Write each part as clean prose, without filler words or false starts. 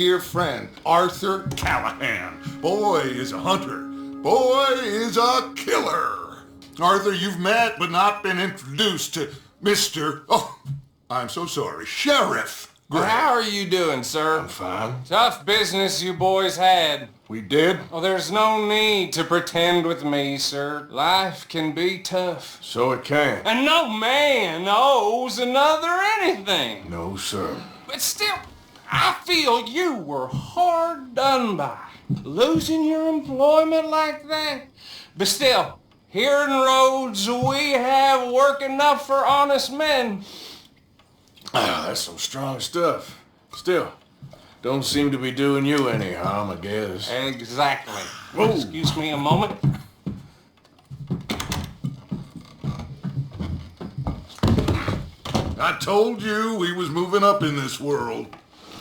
dear friend, Arthur Callahan. Boy is a hunter. Boy is a killer. Arthur, you've met but not been introduced to Mr. Oh, I'm so sorry, Sheriff Gray. How are you doing, sir? I'm fine. Tough business you boys had. We did? Oh, there's no need to pretend with me, sir. Life can be tough. So it can. And no man owes another anything. No, sir. But still, I feel you were hard done by. Losing your employment like that. But still, here in Rhodes, we have work enough for honest men. Ah, that's some strong stuff. Still, don't seem to be doing you any harm, I guess. Exactly. Whoa. Excuse me a moment. I told you we was moving up in this world.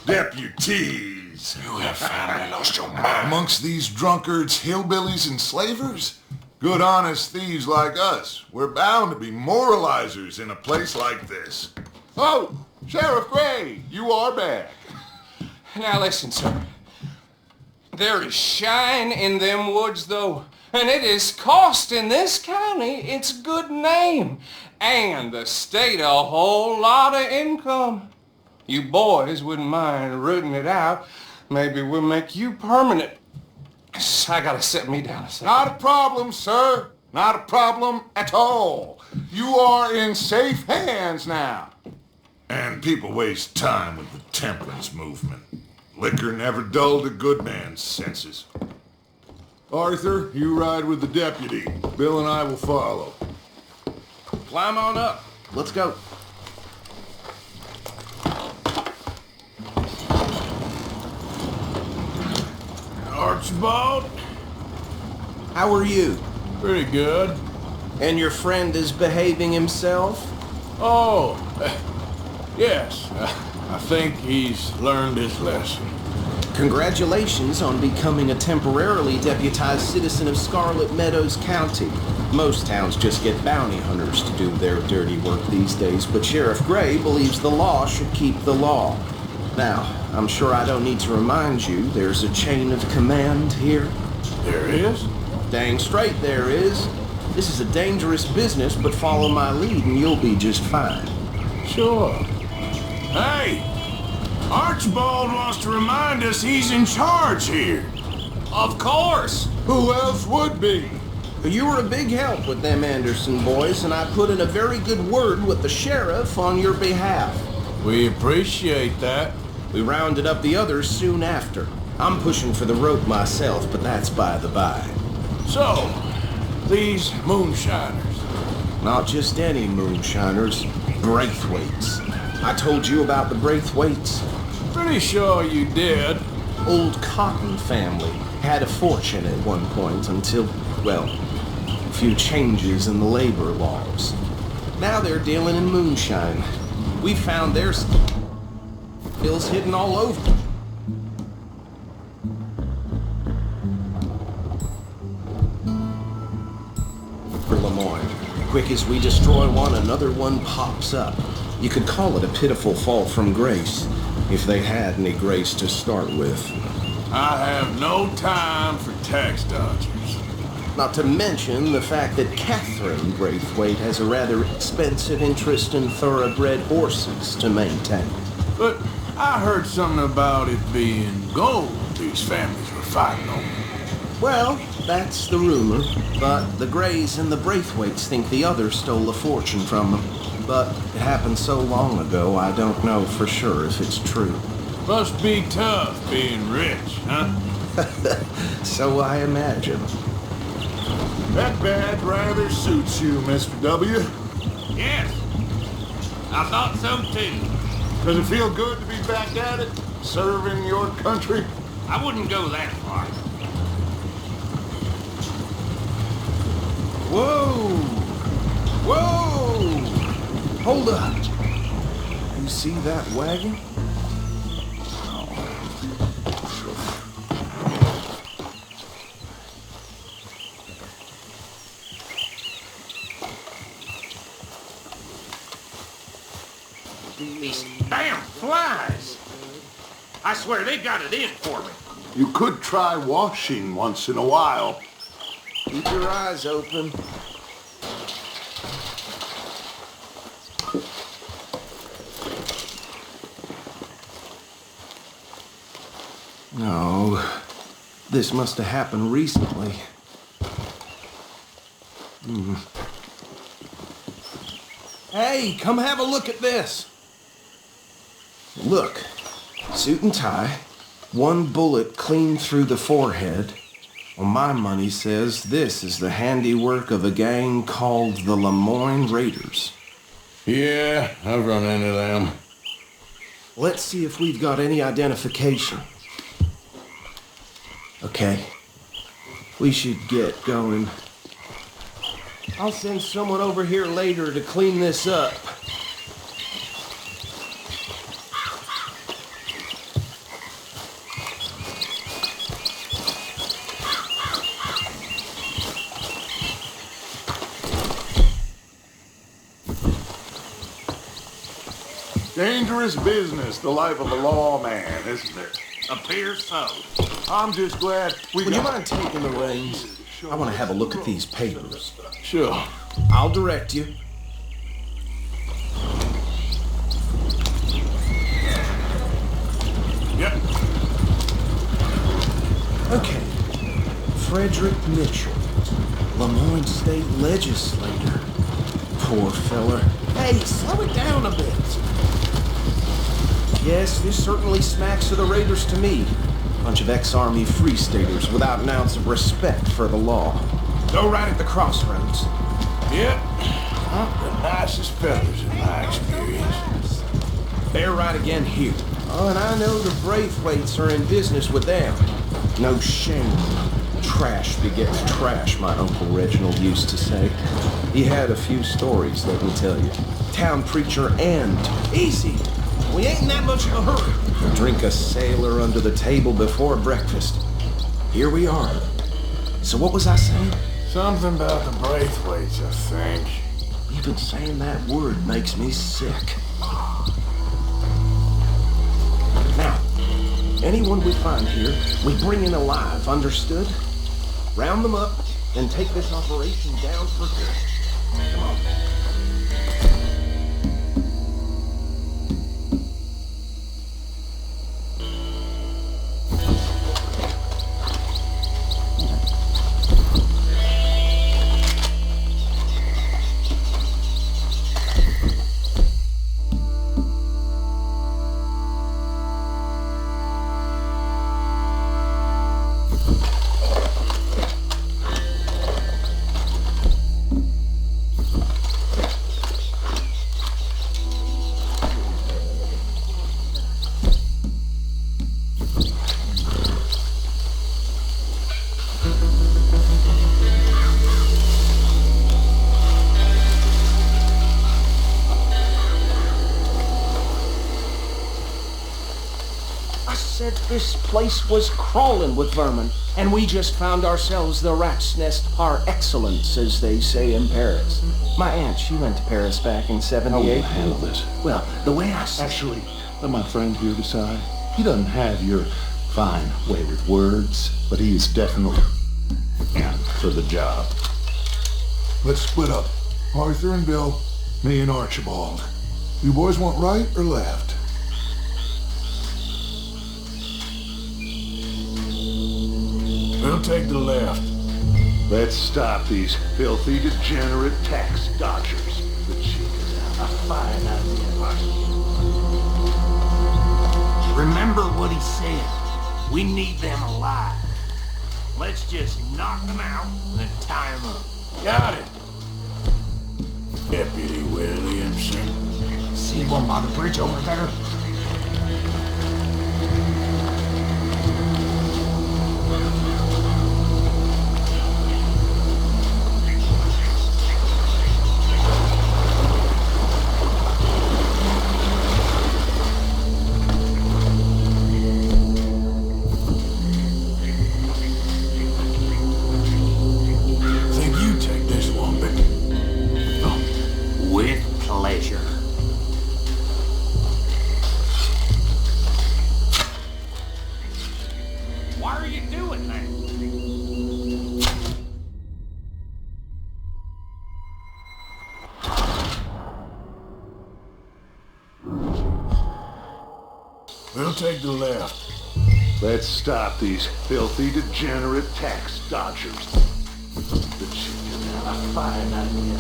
Deputies. You have finally lost your mind. Amongst these drunkards, hillbillies, and slavers? Good honest thieves like us. We're bound to be moralizers in a place like this. Oh, Sheriff Gray, you are back. Now listen, sir. There is shine in them woods, though, and it is costing this county its good name, and the state a whole lot of income. You boys wouldn't mind rooting it out. Maybe we'll make you permanent. I gotta sit me down a second. Not a problem, sir. Not a problem at all. You are in safe hands now. And people waste time with the temperance movement. Liquor never dulled a good man's senses. Arthur, you ride with the deputy. Bill and I will follow. Climb on up. Let's go. Archibald? How are you? Pretty good. And your friend is behaving himself? Oh, yes. I think he's learned his lesson. Congratulations on becoming a temporarily deputized citizen of Scarlet Meadows County. Most towns just get bounty hunters to do their dirty work these days, but Sheriff Gray believes the law should keep the law. Now, I'm sure I don't need to remind you there's a chain of command here. There is? Dang straight there is. This is a dangerous business, but follow my lead and you'll be just fine. Sure. Hey! Archibald wants to remind us he's in charge here. Of course. Who else would be? You were a big help with them Anderson boys, and I put in a very good word with the sheriff on your behalf. We appreciate that. We rounded up the others soon after. I'm pushing for the rope myself, but that's by the by. So, these moonshiners. Not just any moonshiners, Braithwaites. I told you about the Braithwaites. Pretty sure you did. Old Cotton family had a fortune at one point until, well, a few changes in the labor laws. Now they're dealing in moonshine. We found their bills hidden all over. For Lemoyne, quick as we destroy one, another one pops up. You could call it a pitiful fall from grace, if they had any grace to start with. I have no time for tax dodgers. Not to mention the fact that Catherine Braithwaite has a rather expensive interest in thoroughbred horses to maintain. But I heard something about it being gold these families were fighting over. Well, that's the rumor, but the Grays and the Braithwaites think the other stole a fortune from them. But it happened so long ago, I don't know for sure if it's true. Must be tough being rich, huh? So I imagine. That badge rather suits you, Mr. W. Yes, I thought so too. Does it feel good to be back at it, serving your country? I wouldn't go that far. Whoa! Whoa! Hold up. You see that wagon? These damn flies. I swear swear they got it in for me. You could try washing once in a while. Keep your eyes open. No, this must have happened recently. Hey, come have a look at this. Look, suit and tie, one bullet clean through the forehead. Well, my money says this is the handiwork of a gang called the Lemoyne Raiders. Yeah, I've run into them. Let's see if we've got any identification. Okay, we should get going. I'll send someone over here later to clean this up. Dangerous business, the life of a lawman, isn't it? Appears so. I'm just glad we Would you got... mind taking the reins? I want to have a look at these papers. Sure. I'll direct you. Yep. Okay. Frederick Mitchell, Lemoyne State Legislator. Poor feller. Hey, slow it down a bit. Yes, this certainly smacks of the Raiders to me. Bunch of ex-Army Free Staters without an ounce of respect for the law. Go right at the crossroads. Yep. Not the nicest fellas in my experience. They're right again here. Oh, and I know the Braithwaites are in business with them. No shame. Trash begets trash, my Uncle Reginald used to say. He had a few stories, let me tell you. Town preacher and... Easy! We ain't in that much of a hurry. Drink a sailor under the table before breakfast. Here we are. So what was I saying? Something about the Braithwaites, I think. Even saying that word makes me sick. Now, anyone we find here, we bring in alive, understood? Round them up, and take this operation down for good. Come on. This place was crawling with vermin, and we just found ourselves the rat's nest par excellence, as they say in Paris. My aunt, she went to Paris back in '78. How will handle this? Well, the way I see Actually, let my friend here decide. He doesn't have your fine way with words, but he is definitely and for the job. Let's split up. Arthur and Bill, me and Archibald. You boys want right or left? We'll take the left. Let's stop these filthy, degenerate tax dodgers. The chief is a fine idea. Remember what he said. We need them alive. Let's just knock them out and then tie them up. Got it. Deputy Williamson. See one by the bridge over there? Why are you doing that? We'll take the left. Let's stop these filthy, degenerate tax dodgers. The chicken have a fine idea.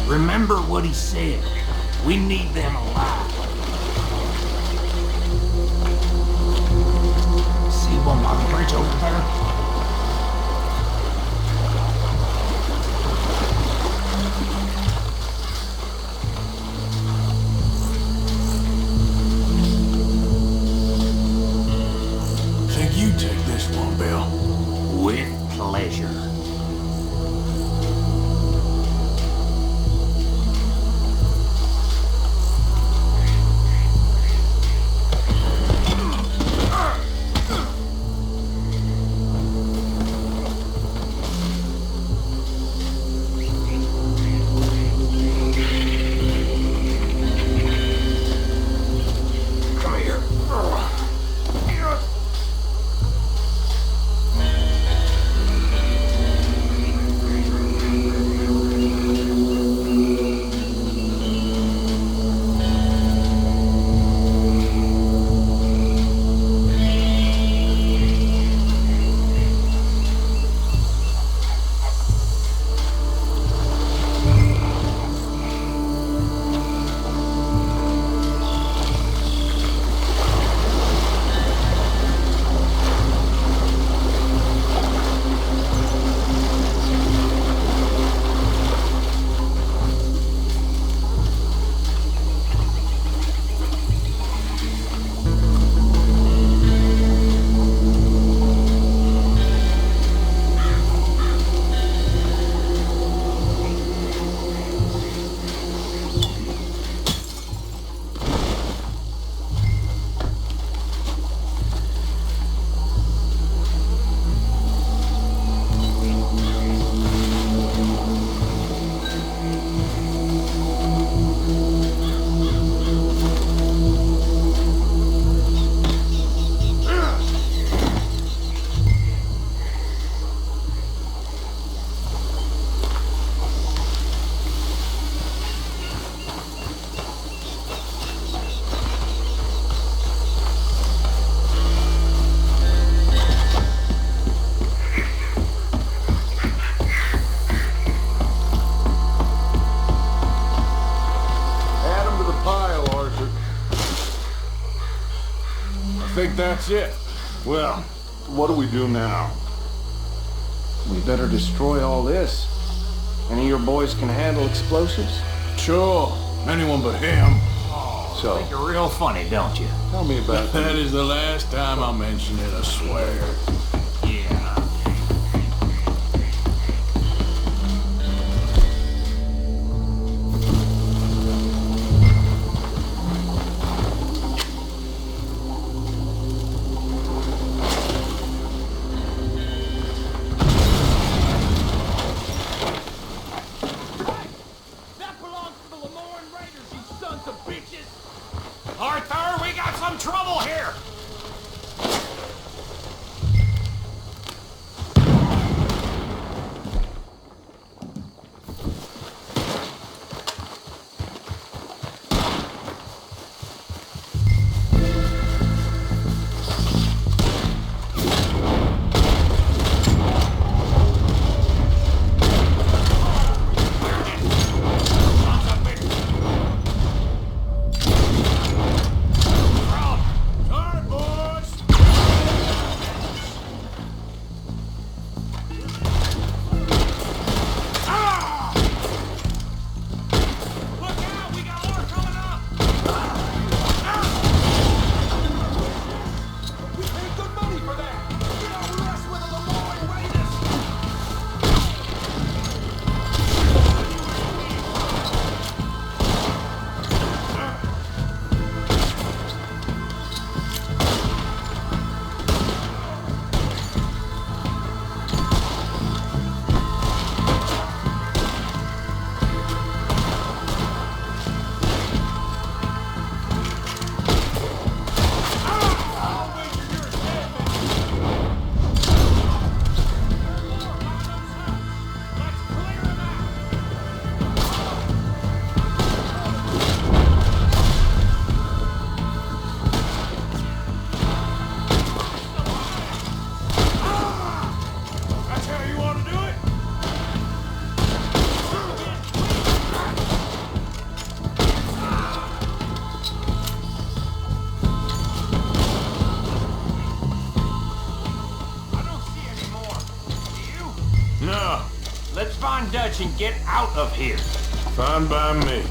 Remember what he said. We need them alive. See one on the bridge over there? Think you take this one, Bill. With pleasure. I think that's it. Well, what do we do now? We better destroy all this. Any of your boys can handle explosives? Sure. Anyone but him. So, Think you're real funny, don't you? tell me about That is the last time I mention it, I swear. Yeah. That belongs to the Lemoyne Raiders, you sons of bitches! Arthur, we got some trouble here! Dutch and get out of here. Fine by me.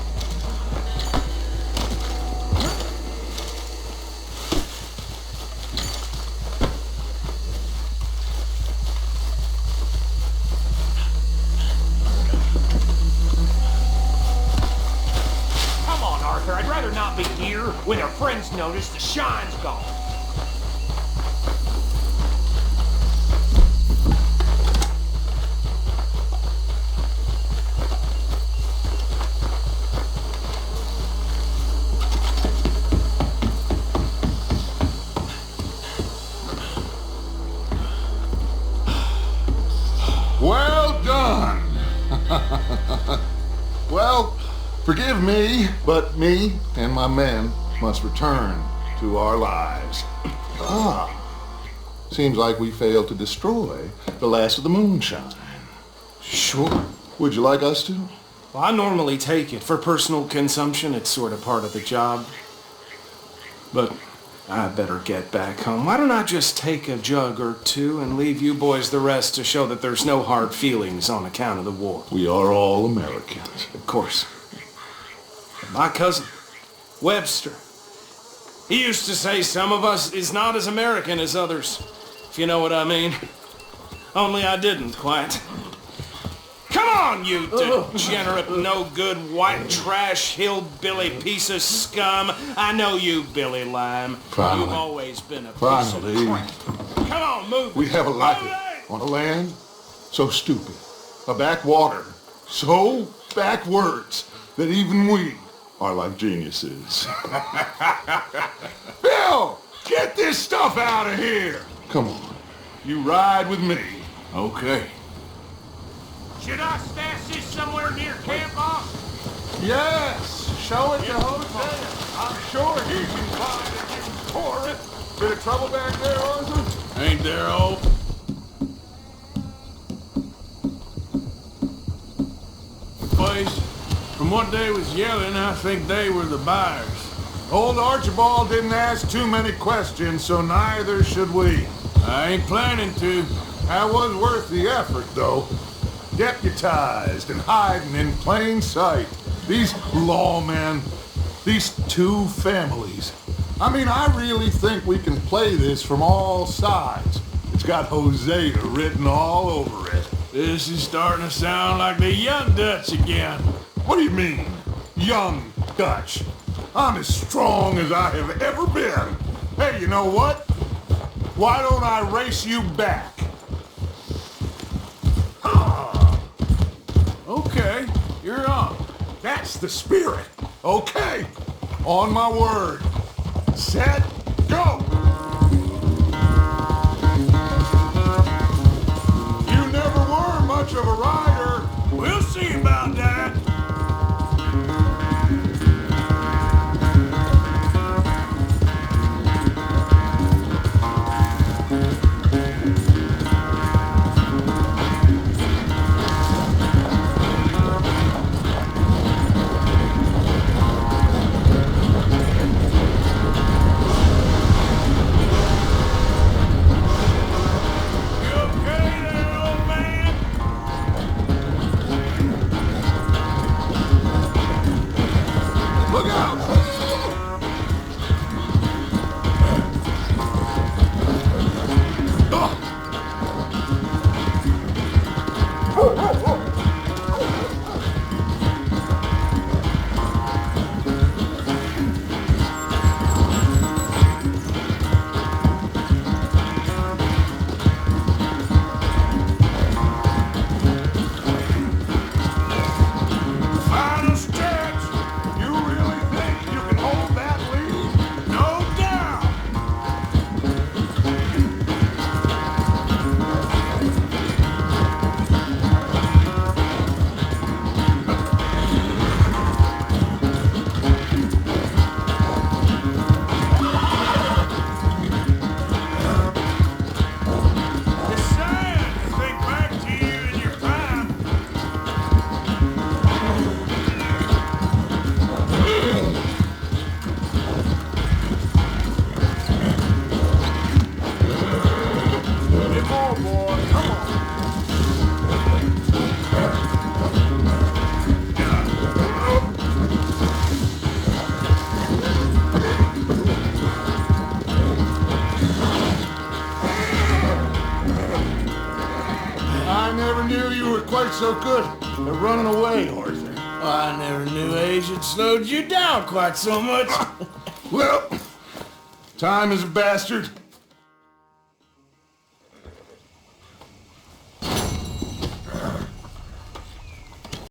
Come on, Arthur. I'd rather not be here when our friends notice the shine's gone. Well done. Well, forgive me, but me and my men must return to our lives. Seems like we failed to destroy the last of the moonshine. Sure. Would you like us to? Well, I normally take it. For personal consumption, it's sort of part of the job. But I better get back home. Why don't I just take a jug or two and leave you boys the rest to show that there's no hard feelings on account of the war? We are all Americans. Of course. My cousin, Webster, he used to say some of us is not as American as others, if you know what I mean. Only I didn't quite. Come on, you degenerate, no-good, white trash, hillbilly piece of scum. I know you, Billy Lime. Finally. You've always been a piece Finally. of crap. Come on, move. We have a life Move it. on a land so stupid, a backwater so backwards that even we are like geniuses. Bill, get this stuff out of here. Come on, you ride with me. Okay. Should I stash this somewhere near camp, boss? Yes, show it to Jose. I'm sure he can find it and pour it. Bit of trouble back there, Arthur? Ain't there, old? Place, from what they was yelling, I think they were the buyers. Old Archibald didn't ask too many questions, so neither should we. I ain't planning to. That was worth the effort, though. Deputized and hiding in plain sight. These lawmen, these two families. I mean, I really think we can play this from all sides. It's got Hosea written all over it. This is starting to sound like the young Dutch again. What do you mean, young Dutch? I'm as strong as I have ever been. Hey, you know what? Why don't I race you back? Okay, you're on. That's the spirit. Okay, on my word. Set, go! You never were much of a rider. We'll see about that. were quite so good at running away, Arthur. I never knew age had slowed you down quite so much. Well, time is a bastard.